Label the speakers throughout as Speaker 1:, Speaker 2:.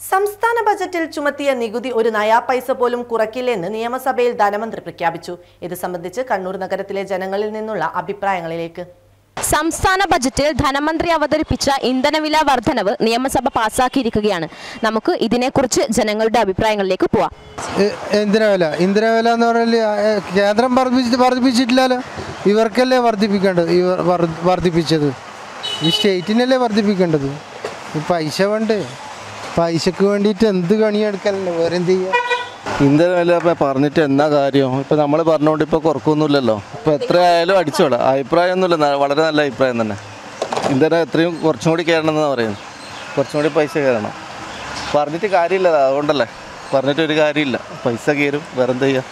Speaker 1: സംസ്ഥാന ബജറ്റിൽ ചുമത്തിയ നികുതി ഒരു നയാ പൈസ പോലും കുറയ്ക്കില്ലെന്ന് നിയമസഭയിൽ ധനമന്ത്രി പ്രഖ്യാപിച്ചു. ഇത് സംബന്ധിച്ച് കണ്ണൂർ നഗരത്തിലെ ജനങ്ങളിൽ നിന്നുള്ള അഭിപ്രായങ്ങളിലേക്ക്.
Speaker 2: സംസ്ഥാന ബജറ്റിൽ ധനമന്ത്രി അവതരിപ്പിച്ച ഇന്ധനവില വർധനവ് നിയമസഭ പാസാക്കിയിരിക്കുകയാണ്. നമുക്ക് ഇതിനെക്കുറിച്ച് ജനങ്ങളുടെ അഭിപ്രായങ്ങളിലേക്ക് പോവാം.
Speaker 3: ഇന്ധനവില എന്ന് പറഞ്ഞാൽ കേന്ദ്രം വർദ്ധിപ്പിച്ചിട്ടില്ലല്ലോ, ഇവർക്കല്ലേ വർദ്ധിപ്പിക്കേണ്ടത്. വർദ്ധിപ്പിച്ചത് ഈ സ്റ്റേറ്റിനല്ലേ വർദ്ധിപ്പിക്കേണ്ടത്. പൈസ വേണ്ടേ? പൈസക്ക് വേണ്ടിയിട്ട് എന്ത് കണിയെടുക്കലല്ലോ, വേറെ എന്ത് ചെയ്യുക.
Speaker 4: ഇന്ധനവില ഇപ്പം പറഞ്ഞിട്ട് എന്നാ കാര്യം? ഇപ്പം നമ്മൾ പറഞ്ഞുകൊണ്ട് ഇപ്പോൾ കുറക്കൊന്നുമില്ലല്ലോ. ഇപ്പം എത്രയായാലും അടിച്ചോളാം. അഭിപ്രായമൊന്നുമില്ല, വളരെ നല്ല അഭിപ്രായം തന്നെ. ഇന്ധനം എത്രയും കുറച്ചും കൂടി കയറണം എന്നാണ് പറയുന്നത്. കുറച്ചും കൂടി പൈസ കയറണം. പറഞ്ഞിട്ട് കാര്യമില്ല, അതുകൊണ്ടല്ലേ പറഞ്ഞിട്ടൊരു കാര്യമില്ല. പൈസ കയറും, വേറെ എന്താ ചെയ്യുക.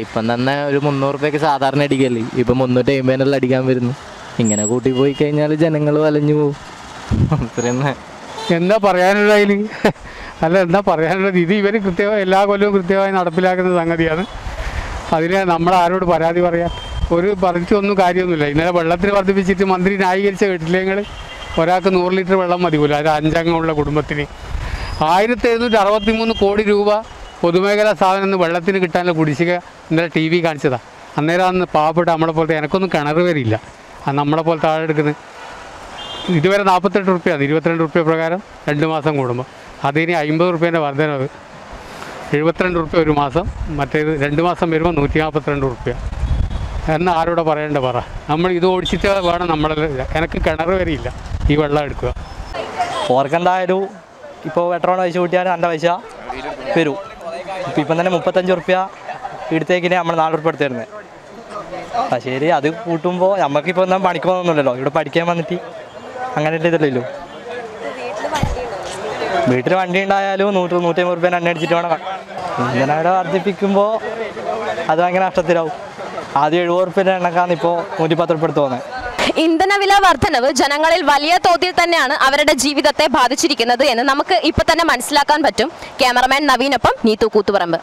Speaker 5: ഇപ്പം തന്നെ ഒരു 300 രൂപയ്ക്ക് സാധാരണ അടിക്കല്ലേ, ഇപ്പം 350 അടിക്കാൻ വരുന്നു. ഇങ്ങനെ കൂട്ടി പോയി കഴിഞ്ഞാൽ ജനങ്ങൾ വലഞ്ഞു പോകും. അത്ര തന്നെ.
Speaker 6: എന്താ പറയാനുള്ള അതിൽ? അല്ല, എന്താ പറയാനുള്ളത്? ഇത് ഇവർ കൃത്യമായി എല്ലാ കൊല്ലവും കൃത്യമായി നടപ്പിലാക്കുന്ന സംഗതിയാണ്. അതിന് നമ്മൾ ആരോട് പരാതി പറയാം? പറഞ്ഞിട്ടൊന്നും കാര്യമൊന്നുമില്ല. ഇന്നലെ വെള്ളത്തിന് വർദ്ധിപ്പിച്ചിട്ട് മന്ത്രി ന്യായീകരിച്ച കേട്ടില്ലെങ്കിൽ ഒരാൾക്ക് 100 ലിറ്റർ വെള്ളം മതി പോലും. അത് 5 അംഗമുള്ള കുടുംബത്തിന് 1763 കോടി രൂപ പൊതുമേഖലാ സ്ഥാപനം വെള്ളത്തിന് കിട്ടാനുള്ള കുടിശ്ശിക ഇന്നലെ TV കാണിച്ചതാണ്. അന്നേരം അന്ന് പാവപ്പെട്ട നമ്മളെ പോലത്തെ, എനിക്കൊന്നും കിണർ വരില്ല, നമ്മളെ പോലെ താഴെ എടുക്കുന്നത്. ഇതുവരെ 48 റുപ്യാണ്, 22 റുപ്യ പ്രകാരം 2 മാസം കൂടുമ്പോൾ. അതിന് 50 റുപ്യേൻ്റെ വർധനവ്, 72 റുപ്യ ഒരു മാസം. മറ്റേത് 2 മാസം വരുമ്പോൾ 142 റുപ്യ. എന്ന് ആരോടെ പറയേണ്ട പറ? നമ്മൾ ഇത് ഓടിച്ചിട്ട് വേണം എനിക്ക് കിണർ വരെയില്ല ഈ വെള്ളം എടുക്കുക.
Speaker 5: ഓർക്കെന്തായാലും ഇപ്പോൾ പെട്രോൾ പൈസ കൂട്ടിയാൽ നല്ല പൈസ വരും. ഇപ്പം തന്നെ 35 റുപ്യ ഇടത്തേക്കിനെ നമ്മൾ 4 റുപ്യ എടുത്ത് തരുന്നത്. ശരി, അത് കൂട്ടുമ്പോൾ നമുക്കിപ്പോൾ ഒന്നും പണിക്ക് പോകുന്നില്ലല്ലോ. ഇവിടെ പഠിക്കാൻ വന്നിട്ട് അങ്ങനെ ഇതല്ലല്ലോ. വീട്ടിൽ വണ്ടി ഉണ്ടായാലും 100-150 റുപ്യ എണ്ണ അടിച്ചിട്ട് വേണം. ഇന്ധനവില വർദ്ധിപ്പിക്കുമ്പോൾ അത് ഭയങ്കര നഷ്ടത്തിലാവും. ആദ്യം 70 റുപ്യൻ്റെ എണ്ണക്കാണ് ഇപ്പോൾ 110 റുപ്യ എടുത്ത് പോകുന്നത്.
Speaker 2: ഇന്ധനവില വർധനവ് ജനങ്ങളിൽ വലിയ തോതിൽ തന്നെയാണ് അവരുടെ ജീവിതത്തെ ബാധിച്ചിരിക്കുന്നത് എന്ന് നമുക്ക് ഇപ്പൊ തന്നെ മനസ്സിലാക്കാൻ പറ്റും. ക്യാമറമാൻ നവീനൊപ്പം നീതു കൂത്തുപറമ്പ്.